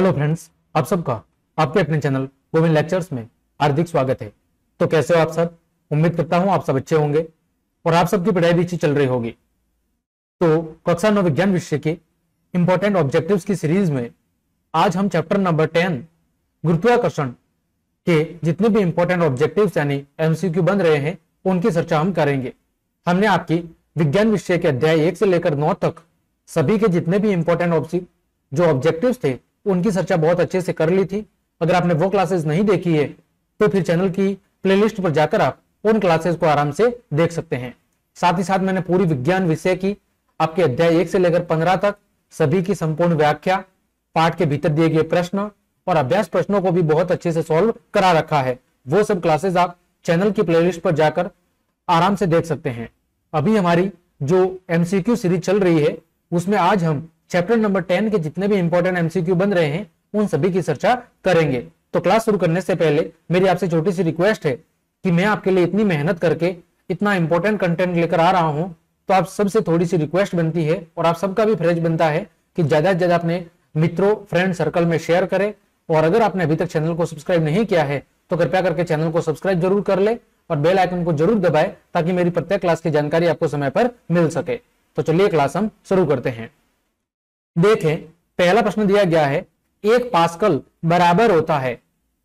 Hello friends, आप सबका आपके अपने चैनल गोविंद लेक्चर्स में हार्दिक स्वागत है। तो कैसे हो आप सब? उम्मीद करता हूं आप सब अच्छे होंगे और आप सबकी पढ़ाई भी अच्छी चल रही होगी। तो कक्षा 9 विज्ञान विषय के इंपॉर्टेंट ऑब्जेक्टिव्स की सीरीज में आज हम चैप्टर नंबर 10 गुरुत्वाकर्षण के जितने भी इंपॉर्टेंट ऑब्जेक्टिव्स यानी एमसीक्यू बन रहे हैं उनकी चर्चा हम करेंगे। हमने आपकी विज्ञान विषय के अध्याय 1 से लेकर 9 तक सभी के जितने भी इंपॉर्टेंट जो ऑब्जेक्टिव्स थे उनकी चर्चा बहुत अच्छे से कर ली थी। अगर आपने वो क्लासेस नहीं देखी है तो फिर चैनल की प्लेलिस्ट पर जाकर आप उन क्लासेस को आराम से देख सकते हैं। साथ ही साथ मैंने पूरी विज्ञान विषय की आपके अध्याय 1 से लेकर 15 तक सभी की संपूर्ण व्याख्या, पाठ के भीतर दिए गए प्रश्न और अभ्यास प्रश्नों को भी बहुत अच्छे से सॉल्व करा रखा है। वो सब क्लासेस आप चैनल की प्लेलिस्ट पर जाकर आराम से देख सकते हैं। अभी हमारी जो एमसीक्यू सीरीज चल रही है उसमें आज हम चैप्टर नंबर 10 के जितने भी इंपॉर्टेंट एमसीक्यू बन रहे हैं उन सभी की चर्चा करेंगे। तो क्लास शुरू करने से पहले मेरी आपसे छोटी सी रिक्वेस्ट है कि मैं आपके लिए इतनी मेहनत करके इतना इंपॉर्टेंट कंटेंट लेकर आ रहा हूं, तो आप सबसे थोड़ी सी रिक्वेस्ट बनती है और आप सबका भी फर्ज बनता है कि ज्यादा से ज्यादा अपने मित्रों फ्रेंड सर्कल में शेयर करें। और अगर आपने अभी तक चैनल को सब्सक्राइब नहीं किया है तो कृपया करके चैनल को सब्सक्राइब जरूर कर ले और बेल आइकन को जरूर दबाए ताकि मेरी प्रत्येक क्लास की जानकारी आपको समय पर मिल सके। तो चलिए क्लास हम शुरू करते हैं। देखें, पहला प्रश्न दिया गया है, 1 पास्कल बराबर होता है।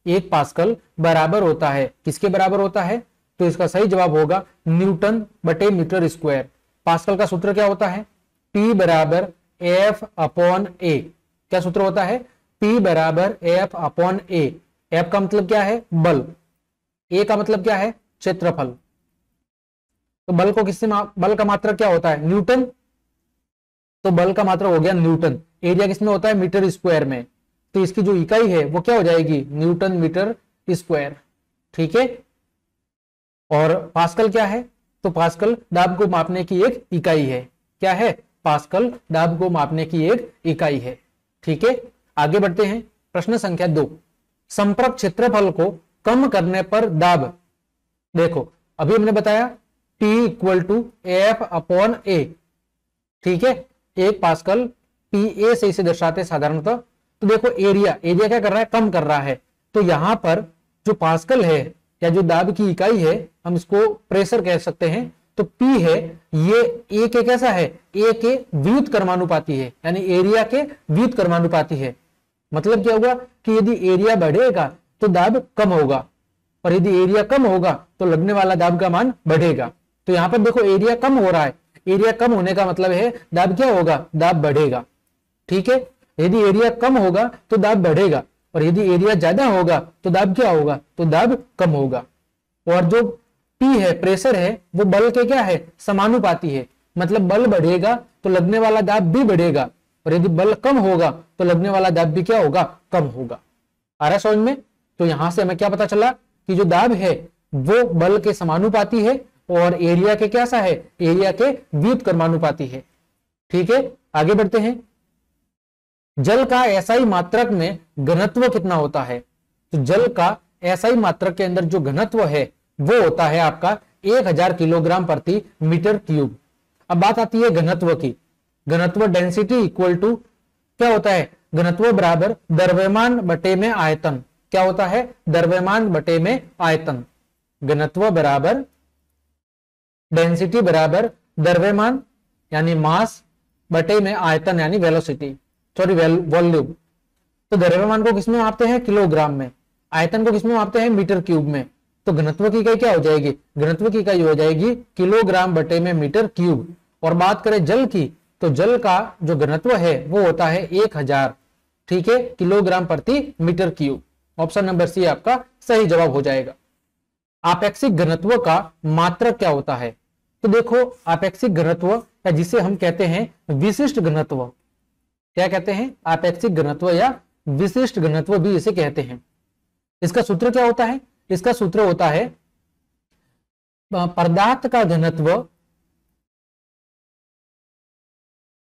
1 पास्कल बराबर होता है, किसके बराबर होता है? तो इसका सही जवाब होगा न्यूटन बटे मीटर स्क्वायर। पास्कल का सूत्र क्या होता है? P बराबर F अपॉन A। क्या सूत्र होता है? P बराबर F अपॉन A। F का मतलब क्या है? बल। A का मतलब क्या है? क्षेत्रफल। तो बल को किससे बल का मात्रक क्या होता है? न्यूटन। तो बल का मात्रक हो गया न्यूटन। एरिया किसमें होता है? मीटर स्क्वायर में। तो इसकी जो इकाई है वो क्या हो जाएगी? Newton metre square. ठीक है। और पास्कल क्या है? तो पास्कल दाब को मापने की एक इकाई है। क्या है? पास्कल दाब को मापने की एक इकाई है। ठीक है, आगे बढ़ते हैं। प्रश्न संख्या 2, संपर्क क्षेत्रफल को कम करने पर दाब। देखो, अभी हमने बताया P equal to F upon A। ठीक है, 1 पास्कल PA से इसे दर्शाते साधारणतः। तो देखो, एरिया क्या कर रहा है? कम कर रहा है। तो यहां पर जो पास्कल है या जो दाब की इकाई है हम इसको प्रेशर कह सकते हैं। तो P है, ये A के कैसा है? A के व्युत कर्मानुपाती है, यानी एरिया के व्युत कर्मानुपाती है। मतलब क्या होगा कि यदि एरिया बढ़ेगा तो दाब कम होगा और यदि एरिया कम होगा तो लगने वाला दाब का मान बढ़ेगा। तो यहां पर देखो, एरिया कम हो रहा है। एरिया कम होने का मतलब है दाब क्या होगा? दाब बढ़ेगा। ठीक है, यदि एरिया कम होगा तो दाब बढ़ेगा और यदि एरिया ज्यादा होगा तो दाब क्या होगा? तो दाब कम होगा। और जो P है, प्रेशर है, वो बल के क्या है? समानुपाती है। मतलब बल बढ़ेगा तो लगने वाला दाब भी बढ़ेगा और यदि बल कम होगा तो लगने वाला दाब भी क्या होगा? कम होगा। आ रहा समझ में? तो यहां से हमें क्या पता चला कि जो दाब है वो बल के समानुपाती है और एरिया के कैसा है? एरिया के व्युत कर्मानुपाती है। ठीक है, आगे बढ़ते हैं। जल का एसआई मात्रक में घनत्व कितना होता है? तो जल का एसआई मात्रक के अंदर जो घनत्व है वो होता है आपका 1000 किलोग्राम प्रति मीटर क्यूब। अब बात आती है घनत्व की। घनत्व डेंसिटी इक्वल टू क्या होता है? घनत्व बराबर द्रव्यमान बटे में आयतन। क्या होता है? द्रव्यमान बटे में आयतन। घनत्व बराबर डेंसिटी बराबर द्रव्यमान यानी मास बटे में आयतन यानी वॉल्यूम। तो द्रव्यमान को किसमें मापते हैं? किलोग्राम में। आयतन को किसमें मापते हैं? मीटर क्यूब में। तो घनत्व की इकाई क्या हो जाएगी? घनत्व की इकाई हो जाएगी किलोग्राम बटे में मीटर क्यूब। और बात करें जल की, तो जल का जो घनत्व है वो होता है 1000, ठीक है, किलोग्राम प्रति metre cube. Option number C आपका सही जवाब हो जाएगा। आपेक्षिक घनत्व का मात्रक क्या होता है? तो देखो, आपेक्षिक घनत्व या जिसे हम कहते हैं विशिष्ट घनत्व, क्या कहते हैं? आपेक्षिक घनत्व या विशिष्ट घनत्व भी इसे कहते हैं। इसका सूत्र क्या होता है? इसका सूत्र होता है पदार्थ का घनत्व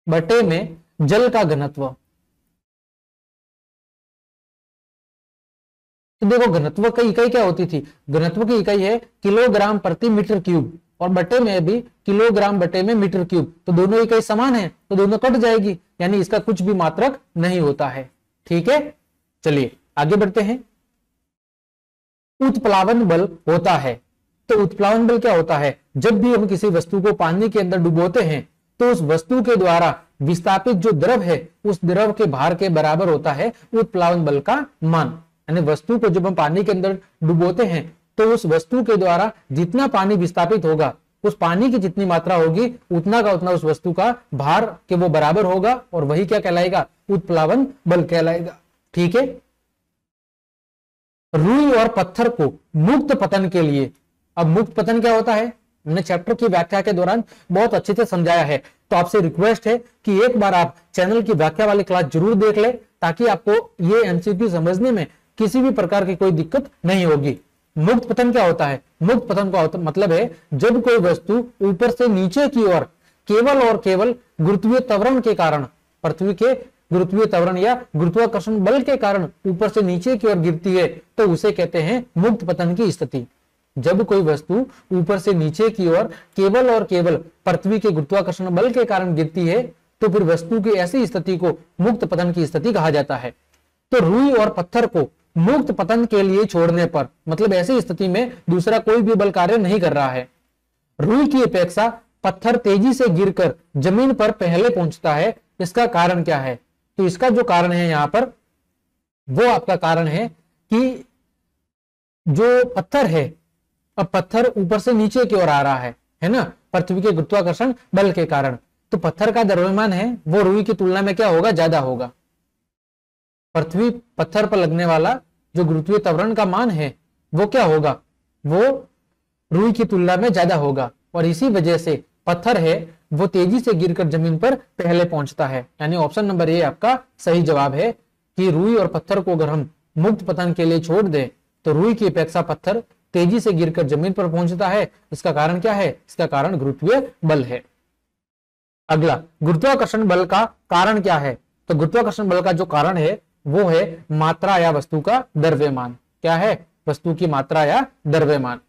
बटे में जल का घनत्व। तो देखो, घनत्व की इकाई क्या होती थी? घनत्व की इकाई है किलोग्राम प्रति मीटर क्यूब और बटे में भी किलोग्राम बटे में मीटर क्यूब। तो दोनों इकाई समान है तो दोनों कट जाएगी, यानी इसका कुछ भी मात्रक नहीं होता है। ठीक है, चलिए आगे बढ़ते हैं। उत्प्लावन बल होता है, तो उत्प्लावन बल क्या होता है? जब भी हम किसी वस्तु को पानी के अंदर डुबोते हैं तो उस वस्तु के द्वारा विस्थापित जो द्रव है उस द्रव के भार के बराबर होता है उत्प्लावन बल का मान। यानी वस्तु को जब हम पानी के अंदर डुबोते हैं तो उस वस्तु के द्वारा जितना पानी विस्थापित होगा, उस पानी की जितनी मात्रा होगी उतना का उतना उस वस्तु का भार के वो बराबर होगा, और वही क्या कहलाएगा? उत्प्लावन बल कहलाएगा। ठीक है। रुई और पत्थर को मुक्त पतन के लिए, अब मुक्त पतन क्या होता है हमने चैप्टर की व्याख्या के दौरान बहुत अच्छे से समझाया है, तो आपसे रिक्वेस्ट है कि एक बार आप चैनल की व्याख्या वाली क्लास जरूर देख ले, ताकि आपको ये एमसीक्यू समझने में किसी भी प्रकार की कोई दिक्कत नहीं होगी। मुक्त पतन क्या होता है? मुक्त पतन का मतलब है जब कोई वस्तु ऊपर से नीचे की ओर केवल और केवल गुरुत्वीय त्वरण के कारण, पृथ्वी के गुरुत्वीय त्वरण या गुरुत्वाकर्षण बल के कारण ऊपर से नीचे की ओर गिरती है, तो उसे कहते हैं मुक्त पतन की स्थिति। जब कोई वस्तु ऊपर से नीचे की ओर केवल और केवल पृथ्वी के गुरुत्वाकर्षण बल के कारण गिरती है, तो फिर वस्तु की ऐसी स्थिति को मुक्त पतन की स्थिति कहा जाता है। तो रुई और पत्थर को मुक्त पतन के लिए छोड़ने पर, मतलब ऐसी स्थिति में दूसरा कोई भी बल कार्य नहीं कर रहा है। रुई की अपेक्षा पत्थर तेजी से गिरकर जमीन पर पहले पहुंचता है। इसका कारण क्या है? तो इसका जो कारण है यहां पर, वो आपका कारण है कि जो पत्थर है, अब पत्थर ऊपर से नीचे की ओर आ रहा है ना, पृथ्वी के गुरुत्वाकर्षण बल के कारण। तो पत्थर का द्रव्यमान है वो रुई की तुलना में क्या होगा? ज्यादा होगा। पृथ्वी पत्थर पर लगने वाला जो गुरुत्वीय त्वरण का मान है वो क्या होगा? वो रुई की तुलना में ज्यादा होगा, और इसी वजह से पत्थर है वो तेजी से गिरकर जमीन पर पहले पहुंचता है। यानी ऑप्शन नंबर ए आपका सही जवाब है कि रुई और पत्थर को अगर हम मुक्त पतन के लिए छोड़ दें तो रुई की अपेक्षा पत्थर तेजी से गिरकर जमीन पर पहुंचता है। इसका कारण क्या है? इसका कारण गुरुत्वीय बल है। अगला, गुरुत्वाकर्षण बल का कारण क्या है? तो गुरुत्वाकर्षण बल का जो कारण है वो है मात्रा या वस्तु का द्रव्यमान। क्या है? वस्तु की मात्रा या द्रव्यमान।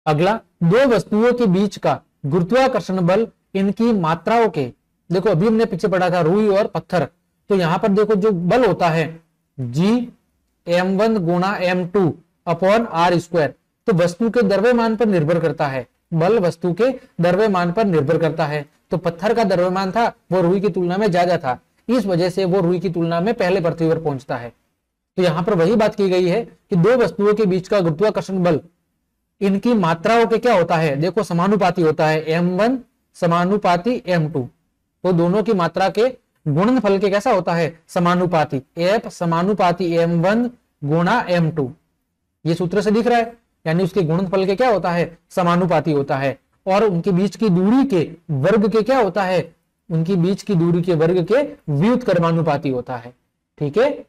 अगला, दो वस्तुओं के बीच का गुरुत्वाकर्षण बल इनकी मात्राओं के, देखो अभी हमने पीछे पढ़ा था रुई और पत्थर, तो यहां पर देखो जो बल होता है जी m1 गुणा m2 अपॉन आर स्क्वायर, तो वस्तु के द्रव्यमान पर निर्भर करता है। बल वस्तु के द्रव्यमान पर निर्भर करता है। तो पत्थर का द्रव्यमान था वो रुई की तुलना में ज्यादा था, इस वजह से वो रुई की तुलना में पहले पृथ्वी पर पहुंचता है। तो यहां पर वही बात की गई है कि दो वस्तुओं के बीच का गुरुत्वाकर्षण बल इनकी मात्राओं के क्या होता है? देखो समानुपाती होता है, m1 समानुपाती m2, तो दोनों की मात्रा के गुणनफल के कैसा होता है? समानुपाती। f समानुपाती m1 गुणा m2, ये सूत्र से दिख रहा है, यानी उसके गुणनफल के क्या होता है? समानुपाती होता है। और उनके बीच की दूरी के वर्ग के क्या होता है? उनकी बीच की दूरी के वर्ग के व्युत्क्रमानुपाती होता है। ठीक है।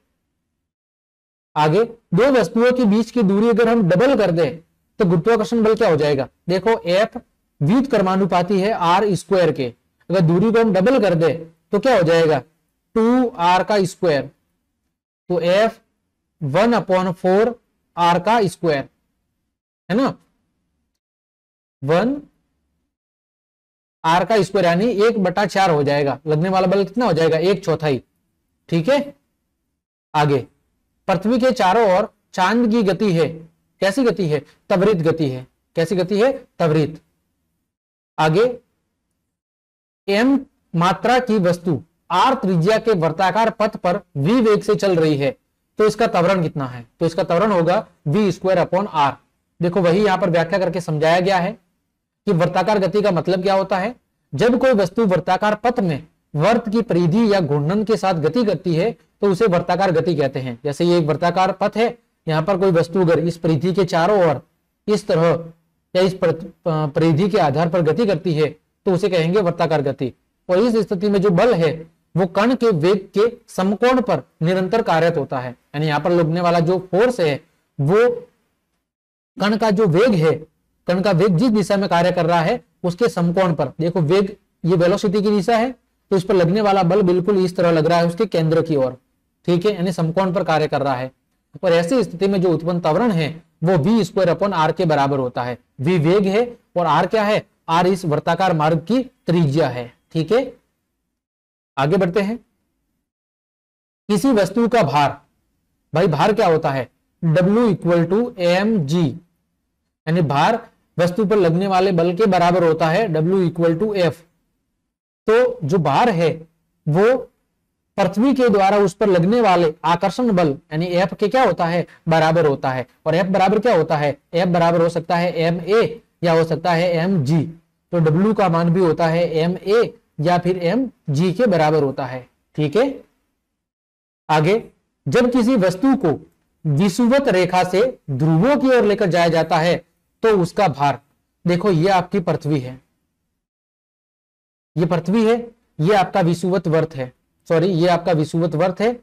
आगे, दो वस्तुओं के बीच की दूरी अगर हम डबल कर दें तो गुरुत्वाकर्षण बल क्या हो जाएगा? देखो f व्युत्क्रमानुपाती है r स्क्वायर के, अगर दूरी को हम डबल कर दे तो क्या हो जाएगा? 2r का स्क्वायर, तो f 1/4 r का स्क्वायर है ना, 1 r का स्क्वायर, यानी 1/4 हो जाएगा। लगने वाला बल कितना हो जाएगा? 1/4। ठीक है। आगे, पृथ्वी के चारों ओर चांद की गति है, कैसी गति है? त्वरित गति है। कैसी गति है? त्वरित। आगे, m मात्रा की वस्तु r त्रिज्या के वृत्ताकार पथ पर v वेग से चल रही है, तो इसका त्वरण कितना है? तो इसका त्वरण होगा v²/r। देखो वही यहां पर व्याख्या करके समझाया गया है कि वृत्ताकार गति का मतलब क्या होता है। जब कोई वस्तु वृत्ताकार पथ में वर्त की परिधि या घूर्णन के साथ गति करती है तो उसे वृत्ताकार गति कहते हैं। जैसे ये एक वृत्ताकार पथ है, यहाँ पर कोई वस्तु अगर इस परिधि के चारों ओर इस तरह या इस परिधि के आधार पर गति करती है तो उसे कहेंगे वृत्ताकार गति। और इस स्थिति में जो बल है वो कण के वेग के समकोण पर निरंतर कार्यरत होता है। यानी यहाँ पर लगने वाला जो फोर्स है वो कण का जो वेग है, कण का वेग जिस दिशा में कार्य कर रहा है उसके समकोण पर, देखो वेग ये वेलोसिटी की दिशा है, तो इस पर लगने वाला बल बिल्कुल इस तरह लग रहा है उसके केंद्र की ओर। ठीक है, यानी समकोण पर कार्य कर रहा है। और ऐसी स्थिति में जो उत्पन्न त्वरण है वो v²/r के बराबर होता है। v वेग है और r क्या है? r इस वृत्ताकार मार्ग की त्रिज्या है। ठीक है, आगे बढ़ते हैं। किसी वस्तु का भार, भाई भार क्या होता है, W इक्वल टू mg, यानी भार वस्तु पर लगने वाले बल के बराबर होता है, W इक्वल टू F। तो जो भार है वो पृथ्वी के द्वारा उस पर लगने वाले आकर्षण बल यानी F के क्या होता है, बराबर होता है। और F बराबर क्या होता है, F बराबर हो सकता है ma या हो सकता है mg। तो W का मान भी होता है ma या फिर mg के बराबर होता है। ठीक है, आगे जब किसी वस्तु को विषुवत रेखा से ध्रुवों की ओर लेकर जाया जाता है तो उसका भार, देखो ये आपकी पृथ्वी है, ये पृथ्वी है, ये आपका विषुवत वर्त है, सॉरी ये आपका विषुवत वर्त है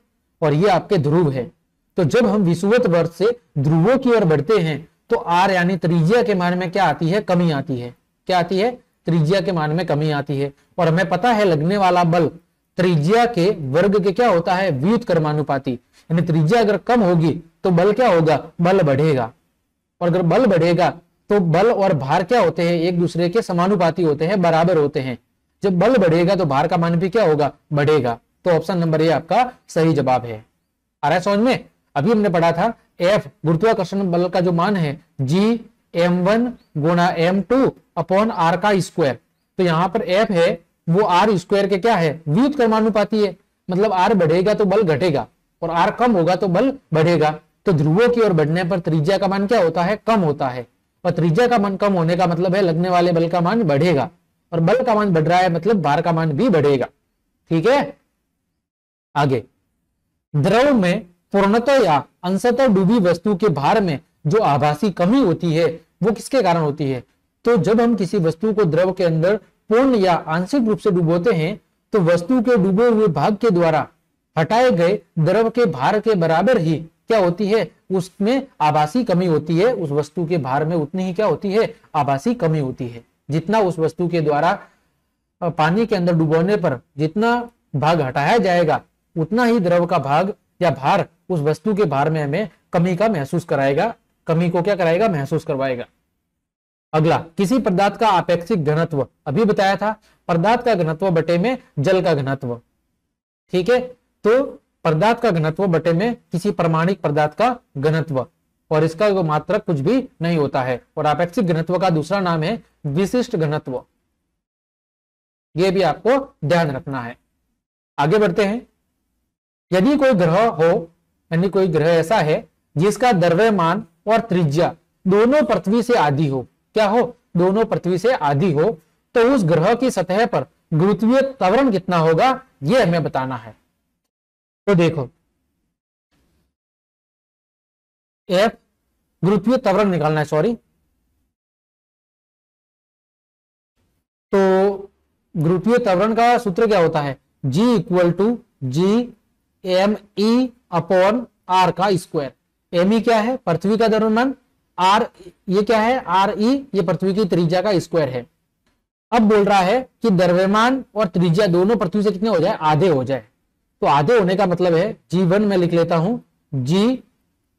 और ये आपके ध्रुव है। तो जब हम विषुवत वर्त से ध्रुवों की ओर बढ़ते हैं तो r यानी त्रिज्या के मान में क्या आती है, कमी आती है। क्या आती है, त्रिज्या के मान में कमी आती है। और हमें पता है लगने वाला बल त्रिज्या के वर्ग के क्या होता है, व्युत्क्रमानुपाती, यानी त्रिज्या अगर कम होगी तो बल क्या होगा, बल बढ़ेगा। और अगर बल बढ़ेगा तो बल और भार क्या होते हैं, एक दूसरे के समानुपाती होते हैं, बराबर होते हैं। जब बल बढ़ेगा तो भार का मान भी क्या होगा, बढ़ेगा। तो ऑप्शन नंबर ए आपका सही जवाब है। आ रहा है समझ में। अभी हमने पढ़ा था F गुरुत्वाकर्षण बल का जो मान है G m1 गुणा m2 अपॉन r का स्क्वायर। तो यहां पर F है वो r स्क्वायर के क्या है, व्युत्क्रमानुपाती है, मतलब r बढ़ेगा तो बल घटेगा और r कम होगा तो बल बढ़ेगा। तो ध्रुवों की ओर बढ़ने पर त्रिज्या का मान क्या होता है, कम होता है। और त्रिज्या का मान कम होने का मतलब है लगने वाले बल का मान बढ़ेगा, और बल का मान बढ़ रहा है मतलब भार का मान भी बढ़ेगा। ठीक है, आगे द्रव में पूर्णतः या अंशतः डूबी वस्तु के भार में जो आभासी कमी होती है वो किसके कारण होती है। तो जब हम किसी वस्तु को द्रव के अंदर पूर्ण या आंशिक रूप से डुबोते हैं तो वस्तु के डूबे हुए भाग के द्वारा हटाए गए द्रव के भार के बराबर ही क्या होती है, उसमें आभासी कमी होती है। उस वस्तु के भार में उतनी ही क्या होती है, आभासी कमी होती है। जितना उस वस्तु के द्वारा पानी के अंदर डुबोने पर जितना भाग हटाया जाएगा उतना ही द्रव का भाग या भार उस वस्तु के भार में हमें कमी का महसूस कराएगा, कमी को क्या कराएगा, महसूस करवाएगा। अगला, किसी पदार्थ का आपेक्षिक घनत्व, अभी बताया था पदार्थ का घनत्व बटे में जल का घनत्व। ठीक है, तो पदार्थ का घनत्व बटे में किसी प्रमाणिक पदार्थ का घनत्व, और इसका मात्रक कुछ भी नहीं होता है। और आपेक्षिक घनत्व का दूसरा नाम है विशिष्ट घनत्व, यह भी आपको ध्यान रखना है। आगे बढ़ते हैं। यदि कोई ग्रह हो, यानी कोई ग्रह ऐसा है जिसका द्रव्यमान और त्रिज्या दोनों पृथ्वी से आधी हो, क्या हो, दोनों पृथ्वी से आधी हो, तो उस ग्रह की सतह पर गुरुत्वीय त्वरण कितना होगा यह हमें बताना है। तो देखो F गुरुत्वीय त्वरण निकालना है, सॉरी। तो गुरुत्वीय त्वरण का सूत्र क्या होता है, G equal to G M E upon R का स्क्वायर। एम ई क्या है, पृथ्वी का द्रव्यमान, आर ये क्या है, आर ई ये पृथ्वी की त्रिज्या का स्क्वायर है। अब बोल रहा है कि द्रव्यमान और त्रिज्या दोनों पृथ्वी से कितने हो जाए, आधे हो जाए। तो आधे होने का मतलब है G1 में लिख लेता हूं जी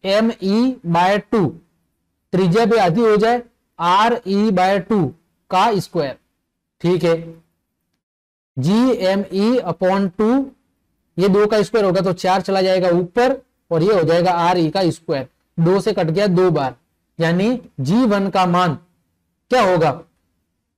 एम ई बाय 2, त्रिज्या भी आधी हो जाए, आर ई बाय 2 का स्क्वायर। ठीक है, जी एम ई अपॉन 2, ये 2 का स्क्वायर होगा तो 4 चला जाएगा ऊपर और ये हो जाएगा आर ई का स्क्वायर। 2 से कट गया 2 बार, यानी G1 का मान क्या होगा,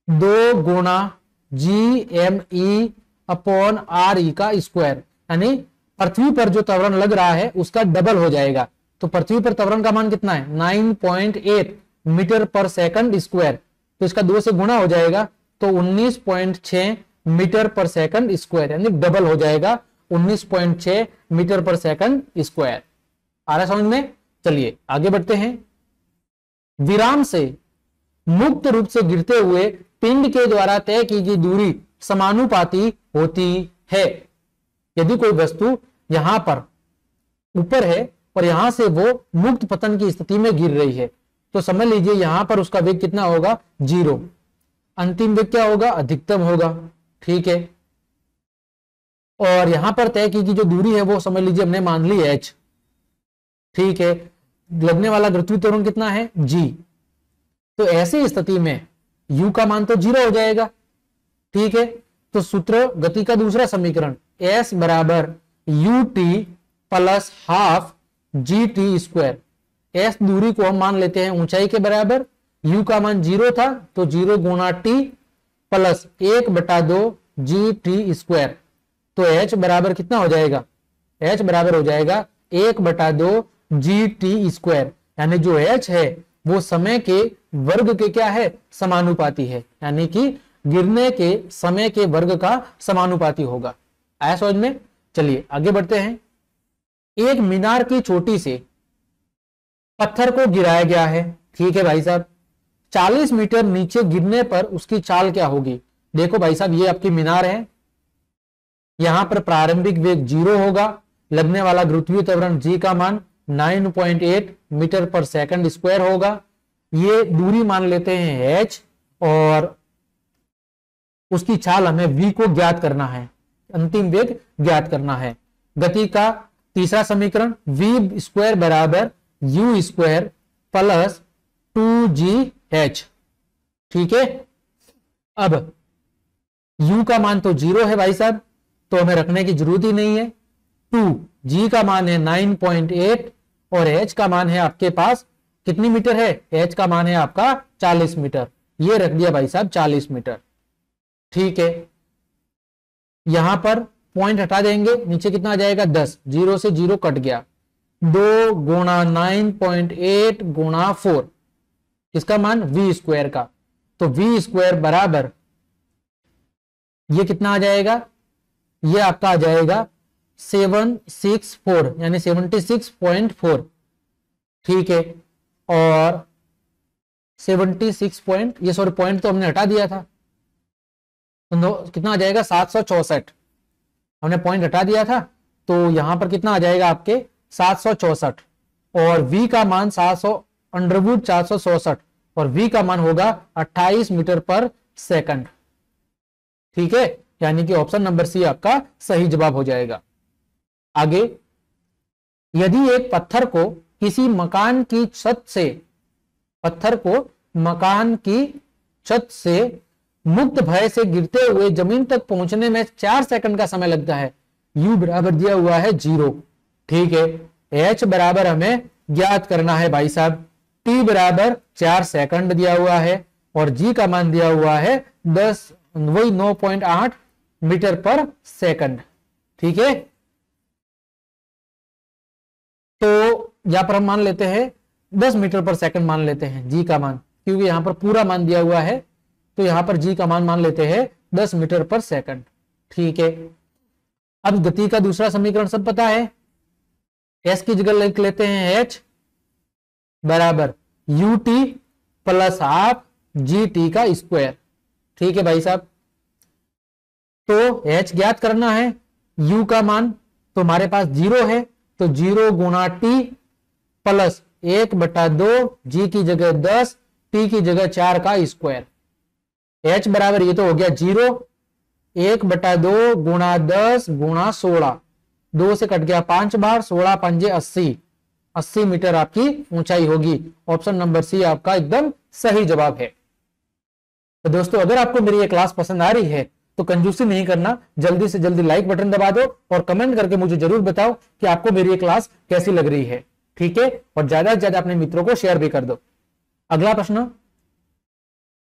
2 गुणा G M E upon R E का स्क्वायर, यानी पृथ्वी पर जो त्वरण लग रहा है उसका डबल हो जाएगा। तो पृथ्वी पर त्वरण का मान कितना है, 9.8 मीटर पर सेकंड स्क्वायर। तो इसका 2 से गुणा हो जाएगा तो 19.6 मीटर पर सेकंड स्क्वायर, यानी डबल हो जाएगा 19.6 मीटर पर सेकंड स्क्वायर। आ रहा समझ में। चलिए आगे बढ़ते हैं। विराम से मुक्त रूप से गिरते हुए पिंड के द्वारा तय की गई दूरी समानुपाती होती है। यदि कोई वस्तु यहां पर ऊपर है और यहां से वो मुक्त पतन की स्थिति में गिर रही है तो समझ लीजिए यहां पर उसका वेग कितना होगा, 0। अंतिम वेग क्या होगा, अधिकतम होगा। ठीक है, और यहां पर तय की गई जो दूरी है वो समझ लीजिए हमने मान ली h। ठीक है, लगने वाला गुरुत्वीय त्वरण कितना है, g। तो ऐसी स्थिति में u का मान तो 0 हो जाएगा। ठीक है, तो सूत्र गति का दूसरा समीकरण s बराबर ut plus half G T square. S दूरी को हम मान लेते हैं ऊंचाई के बराबर, यू का मान 0 था तो 0 गुणा T plus 1/2 G T square. तो एच बराबर कितना हो जाएगा, एच बराबर हो जाएगा 1/2 जी टी स्क्वायर। यानी जो एच है वो समय के वर्ग के क्या है, समानुपाती है, यानी कि गिरने के समय के वर्ग का समानुपाती होगा। आया समझ में? चलिए आगे बढ़ते हैं। एक मीनार की चोटी से पत्थर को गिराया गया है, ठीक है भाई साहब। 40 मीटर नीचे गिरने पर उसकी चाल क्या होगी? देखो भाई साहब, ये आपकी मीनार है, यहां पर प्रारंभिक वेग 0 होगा, लगने वाला गुरुत्वीय त्वरण जी का मान 9.8 मीटर पर सेकंड स्क्वायर होगा। ये दूरी मान लेते हैं h और उसकी चाल हमें v को ज्ञात करना है, अंतिम वेग ज्ञात करना है। गति का तीसरा समीकरण v स्क्वायर बराबर u स्क्वायर प्लस 2gh, ठीक है। अब u का मान तो 0 है भाई साहब, तो हमें रखने की जरूरत ही नहीं है। 2 g का मान है 9.8 और h का मान है आपके पास कितनी मीटर है, h का मान है आपका 40 मीटर। ये रख दिया भाई साहब 40 मीटर, ठीक है। यहां पर पॉइंट हटा देंगे, नीचे कितना आ जाएगा 10, 0 से 0 कट गया, 2 गुणा 9.8 गुणा 4, इसका मान v स्क्वायर का। तो v स्क्वायर बराबर ये कितना आ जाएगा, ये आपका आ जाएगा 764 यानी 76.4, ठीक है। और 76 पॉइंट, ये सॉरी पॉइंट तो हमने हटा दिया था, तो कितना आ जाएगा 764, हमने पॉइंट हटा दिया था, तो यहां पर कितना आ जाएगा आपके 764 और v का मान 464 और v का मान होगा 28 मीटर पर सेकंड, ठीक है। यानी कि ऑप्शन नंबर सी आपका सही जवाब हो जाएगा। आगे, यदि एक पत्थर को किसी मकान की छत से, पत्थर को मकान की छत से मुक्त भय से गिरते हुए जमीन तक पहुंचने में 4 सेकंड का समय लगता है, u बराबर दिया हुआ है 0, ठीक है। h बराबर हमें ज्ञात करना है भाई साहब, t बराबर 4 सेकंड दिया हुआ है और g का मान दिया हुआ है 9.8 मीटर पर सेकंड, ठीक है। तो यहां पर हम मान लेते हैं 10 मीटर पर सेकंड मान लेते हैं जी का मान, क्योंकि यहां पर पूरा मान दिया हुआ है, तो यहां पर जी का मान लेते हैं 10 मीटर पर सेकंड, ठीक है। अब गति का दूसरा समीकरण सब पता है, एस की जगह लिख लेते हैं एच बराबर U T plus half G T का स्क्वायर, ठीक है भाई साहब। तो एच ज्ञात करना है, यू का मान तो हमारे पास 0 है, तो 0 गुणा टी प्लस 1/2 जी की जगह 10 टी की जगह 4 का स्क्वायर। एच बराबर ये तो हो गया 0, 1/2 गुणा 10 गुणा 16, 2 से कट गया 5 बार, 16 पंजे 80 मीटर आपकी ऊंचाई होगी। ऑप्शन नंबर सी आपका एकदम सही जवाब है। तो दोस्तों, अगर आपको मेरी ये क्लास पसंद आ रही है तो कंजूसी नहीं करना, जल्दी से जल्दी लाइक बटन दबा दो और कमेंट करके मुझे जरूर बताओ कि आपको मेरी ये क्लास कैसी लग रही है, ठीक है। और ज्यादा से ज्यादा अपने मित्रों को शेयर भी कर दो। अगला प्रश्न,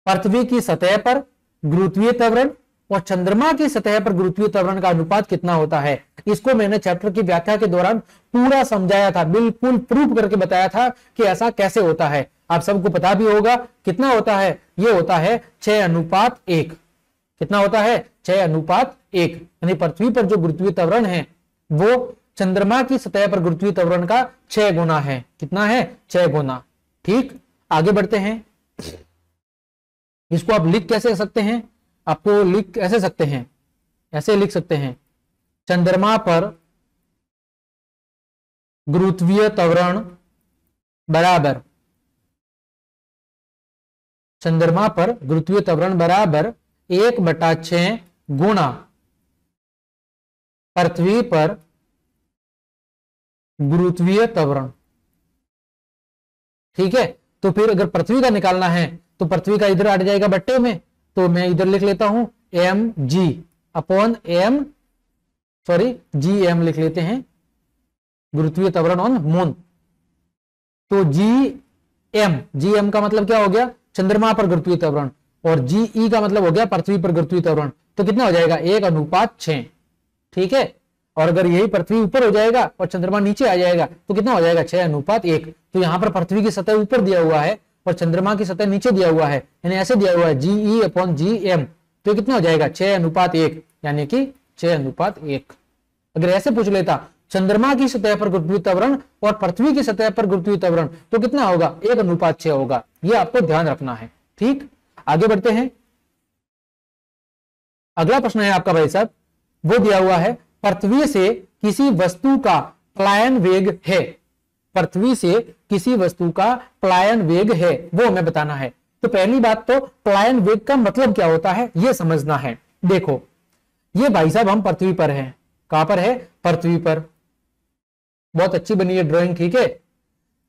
पृथ्वी की सतह पर गुरुत्वीय त्वरण और चंद्रमा की सतह पर गुरुत्वीय त्वरण का अनुपात कितना होता है? इसको मैंने चैप्टर की व्याख्या के दौरान पूरा समझाया था, बिल्कुल प्रूफ करके बताया था कि ऐसा कैसे होता है। आप सबको पता भी होगा कितना होता है, ये होता है 6:1। कितना होता है? 6:1। यानी पृथ्वी पर जो गुरुत्वीय त्वरण है वो चंद्रमा की सतह पर गुरुत्वीय त्वरण का 6 गुना है। कितना है? 6 गुना। ठीक, आगे बढ़ते हैं। इसको आप लिख कैसे सकते हैं? आपको लिख कैसे सकते हैं? ऐसे लिख सकते हैं, चंद्रमा पर गुरुत्वीय त्वरण बराबर, चंद्रमा पर गुरुत्वीय त्वरण बराबर 1/6 गुणा पृथ्वी पर गुरुत्वीय त्वरण। ठीक है, तो फिर अगर पृथ्वी का निकालना है तो पृथ्वी का इधर आ जाएगा बट्टे में, तो मैं इधर लिख लेता हूं mg upon m, sorry gm लिख लेते हैं, गुरुत्वीय त्वरण ऑन मून। तो जी एम का मतलब क्या हो गया, चंद्रमा पर गुरुत्वीय त्वरण, और जी का मतलब हो गया पृथ्वी पर गुरुत्वीय त्वरण। तो कितना हो जाएगा, 1:6। ठीक है, और अगर यही पृथ्वी ऊपर हो जाएगा और चंद्रमा नीचे आ जाएगा तो कितना हो जाएगा, 6:1। तो यहां पर पृथ्वी की सतह ऊपर दिया हुआ है और चंद्रमा की सतह नीचे दिया हुआ है, यानी ऐसे दिया हुआ है GE/GM, तो कितना हो जाएगा 6:1, यानी कि 6:1। अगर ऐसे पूछ लेता चंद्रमा की सतह पर गुरुत्वीय त्वरण और पृथ्वी की सतह पर गुरुत्वीय त्वरण, तो कितना होगा, 1:6 होगा। यह आपको ध्यान रखना है। ठीक, आगे बढ़ते हैं। अगला प्रश्न है आपका भाई साहब, वो दिया हुआ है पृथ्वी से किसी वस्तु का पलायन वेग है, पृथ्वी से किसी वस्तु का पलायन वेग है, वो हमें बताना है। तो पहली बात तो पलायन वेग का मतलब क्या होता है यह समझना है। देखो ये भाई साहब हम पृथ्वी पर हैं, कहां पर है, पृथ्वी पर। बहुत अच्छी बनी है ड्राइंग, ठीक है।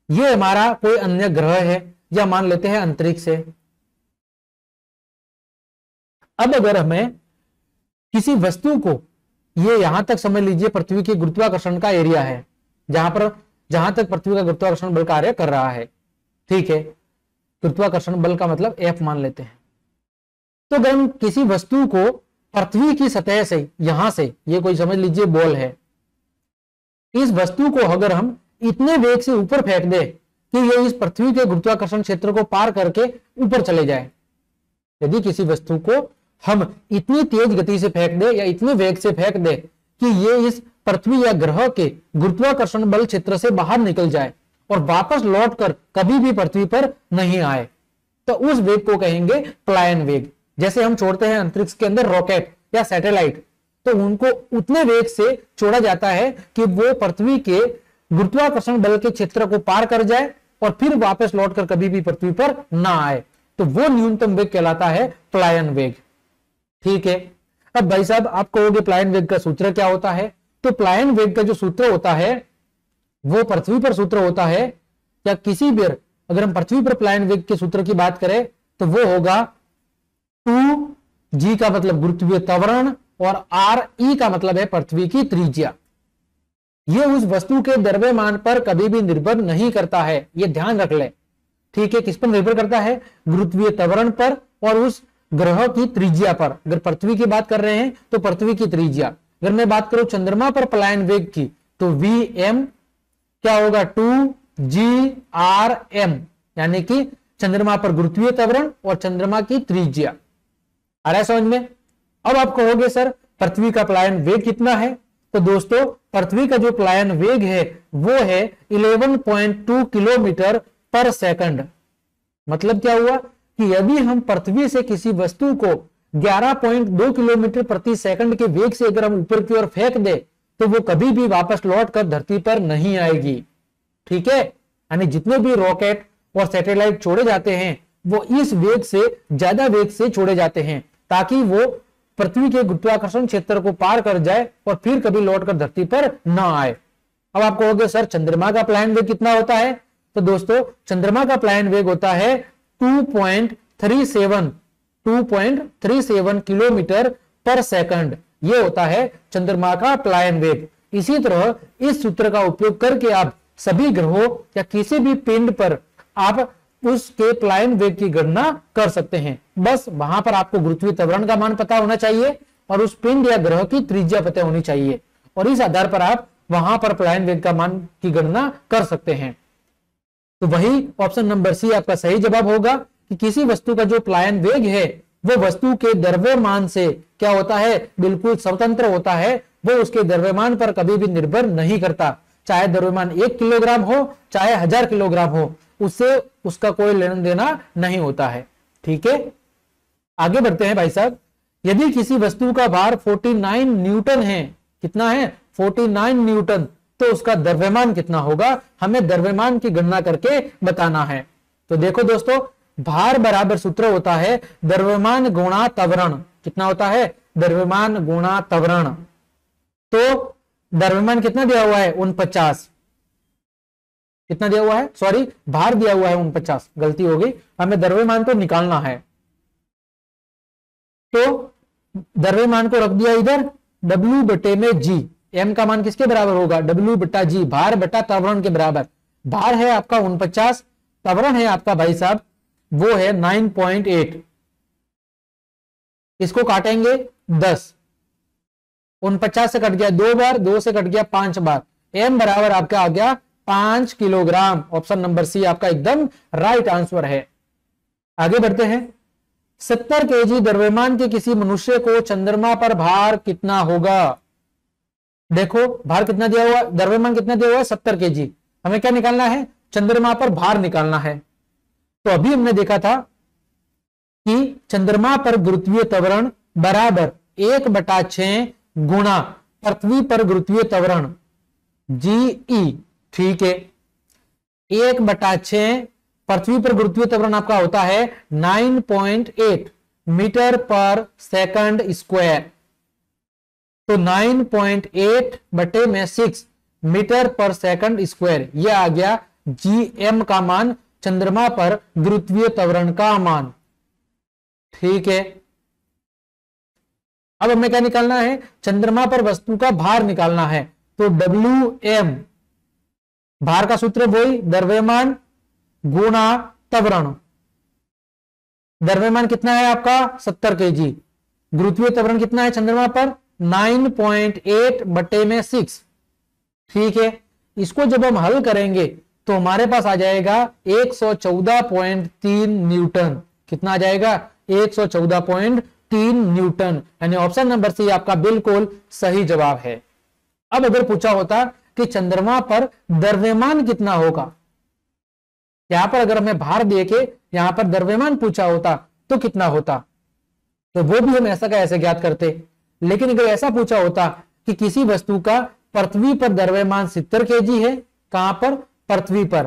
ये हमारा कोई अन्य ग्रह है या मान लेते हैं अंतरिक्ष है। अब अगर हमें किसी वस्तु को, ये यहां तक समझ लीजिए पृथ्वी के गुरुत्वाकर्षण का एरिया है, जहां तक पृथ्वी का गुरुत्वाकर्षण बल कार्य कर रहा है, ठीक है। गुरुत्वाकर्षण बल का मतलब F मान लेते हैं। तो अगर हम किसी वस्तु को पृथ्वी की सतह से, यहां से, ये कोई समझ लीजिए बॉल है, इस वस्तु को अगर हम इतने वेग से ऊपर फेंक दे कि ये इस पृथ्वी के गुरुत्वाकर्षण क्षेत्र को पार करके ऊपर चले जाए, यदि किसी वस्तु को हम इतनी तेज गति से फेंक दे या इतने वेग से फेंक दे कि ये इस पृथ्वी या ग्रह के गुरुत्वाकर्षण बल क्षेत्र से बाहर निकल जाए और वापस लौटकर कभी भी पृथ्वी पर नहीं आए, तो उस वेग को कहेंगे पलायन वेग। जैसे हम छोड़ते हैं अंतरिक्ष के अंदर रॉकेट या सैटेलाइट, तो उनको उतने वेग से छोड़ा जाता है कि वो पृथ्वी के गुरुत्वाकर्षण बल के क्षेत्र को पार कर जाए और फिर वापस लौटकर कभी भी पृथ्वी पर ना आए, तो वो न्यूनतम वेग कहलाता है पलायन वेग। ठीक है, अब भाई साहब आप कहोगे पलायन वेग का सूत्र क्या होता है, तो पलायन वेग का जो सूत्र होता है वो पृथ्वी पर सूत्र होता है, या किसी भी, अगर हम पृथ्वी पर पलायन वेग के सूत्र की बात करें तो वो होगा 2g का मतलब गुरुत्वीय त्वरण और RE का मतलब है पृथ्वी की त्रिज्या। ये उस वस्तु के द्रव्यमान पर कभी भी निर्भर नहीं करता है, ये ध्यान रख ले। ठीक है, किस पर निर्भर करता है, गुरुत्वीय त्वरण पर और उस ग्रह की त्रिज्या पर। अगर पृथ्वी की बात कर रहे हैं तो पृथ्वी की त्रिज्या, अगर मैं बात करूं चंद्रमा पर पलायन वेग की तो Vm क्या होगा, 2GRM, यानी कि चंद्रमा पर गुरुत्वीय त्वरण और चंद्रमा की त्रिज्या। आ रहा है समझ में। अब आप कहोगे सर पृथ्वी का पलायन वेग कितना है, तो दोस्तों पृथ्वी का जो पलायन वेग है वो है 11.2 किलोमीटर पर सेकंड। मतलब क्या हुआ कि यदि हम पृथ्वी से किसी वस्तु को 11.2 किलोमीटर प्रति सेकंड के वेग से अगर हम ऊपर की ओर फेंक दे तो वो कभी भी वापस लौट कर धरती पर नहीं आएगी। ठीक है, यानी जितने भी रॉकेट और सैटेलाइट छोड़े जाते हैं वो इस वेग से ज्यादा वेग से छोड़े जाते हैं ताकि वो पृथ्वी के गुरुत्वाकर्षण क्षेत्र को पार कर जाए और फिर कभी लौटकर धरती पर ना आए। अब आप कहोगे सर चंद्रमा का पलायन वेग कितना होता है, तो दोस्तों चंद्रमा का पलायन वेग होता है 2.37 किलोमीटर पर सेकंड। ये होता है चंद्रमा का पलायन वेग। इसी तरह इस सूत्र का उपयोग करके आप सभी ग्रहों या किसी भी पिंड पर आप उसके पलायन वेग की गणना कर सकते हैं। बस वहां पर आपको गुरुत्वीय त्वरण का मान पता होना चाहिए और उस पिंड या ग्रह की त्रिज्या पता होनी चाहिए, और इस आधार पर आप वहां पर पलायन वेग का मान की गणना कर सकते हैं। तो वही ऑप्शन नंबर सी आपका सही जवाब होगा कि किसी वस्तु का जो पलायन वेग है वो वस्तु के द्रव्यमान से क्या होता है, बिल्कुल स्वतंत्र होता है। वो उसके द्रव्यमान पर कभी भी निर्भर नहीं करता, चाहे द्रव्यमान 1 किलोग्राम हो चाहे 1000 किलोग्राम हो, उससे उसका कोई लेना देना नहीं होता है। ठीक है, आगे बढ़ते हैं भाई साहब। यदि किसी वस्तु का भार 49 न्यूटन है, कितना है 49 न्यूटन, तो उसका द्रव्यमान कितना होगा, हमें द्रव्यमान की गणना करके बताना है। तो देखो दोस्तों भार बराबर सूत्र होता है द्रव्यमान गुणा त्वरण। कितना होता है, द्रव्यमान गुणा त्वरण। तो द्रव्यमान कितना दिया हुआ है 49, कितना दिया हुआ है, सॉरी भार दिया हुआ है 49, गलती हो गई, हमें द्रव्यमान तो निकालना है। तो द्रव्यमान को रख दिया इधर W/g, m का मान किसके बराबर होगा, W बटा G, भार बटा त्वरण के बराबर। भार है आपका 49, त्वरण है आपका भाई साहब वो है 9.8। इसको काटेंगे 10, 49 से कट गया 2 बार, 2 से कट गया 5 बार, m बराबर आपका आ गया 5 किलोग्राम। ऑप्शन नंबर सी आपका एकदम राइट आंसर है। आगे बढ़ते हैं। 70 केजी द्रव्यमान के किसी मनुष्य को चंद्रमा पर भार कितना होगा। देखो भार कितना दिया हुआ, द्रव्यमान कितना दिया हुआ है 70 केजी। हमें क्या निकालना है, चंद्रमा पर भार निकालना है। तो अभी हमने देखा था कि चंद्रमा पर गुरुत्वीय त्वरण बराबर 1/6 गुणा पृथ्वी पर गुरुत्वीय त्वरण GE। ठीक है, 1/6 पृथ्वी पर गुरुत्वीय त्वरण आपका होता है 9.8 मीटर पर सेकंड स्क्वायर। तो 9.8 बटे में 6 मीटर पर सेकंड स्क्वायर, यह आ गया GM का मान, चंद्रमा पर गुरुत्वीय त्वरण का मान। ठीक है, अब हमें क्या निकालना है, चंद्रमा पर वस्तु का भार निकालना है। तो WM, भार का सूत्र वही, द्रव्यमान गुणा त्वरण। द्रव्यमान कितना है आपका 70 केजी, गुरुत्वीय त्वरण कितना है चंद्रमा पर 9.8 बटे में 6। ठीक है, इसको जब हम हल करेंगे तो हमारे पास आ जाएगा 114.3 न्यूटन। कितना आ जाएगा, 114.3 न्यूटन, यानी ऑप्शन नंबर सी आपका बिल्कुल सही जवाब है। अब अगर पूछा होता कि चंद्रमा पर द्रव्यमान कितना होगा, यहां पर अगर हमें भार देके यहां पर द्रव्यमान पूछा होता तो कितना होता, तो वो भी हम ऐसा का ऐसे ज्ञात करते। लेकिन अगर ऐसा पूछा होता कि किसी वस्तु का पृथ्वी पर द्रव्यमान 70 केजी है, कहां पर, पृथ्वी पर,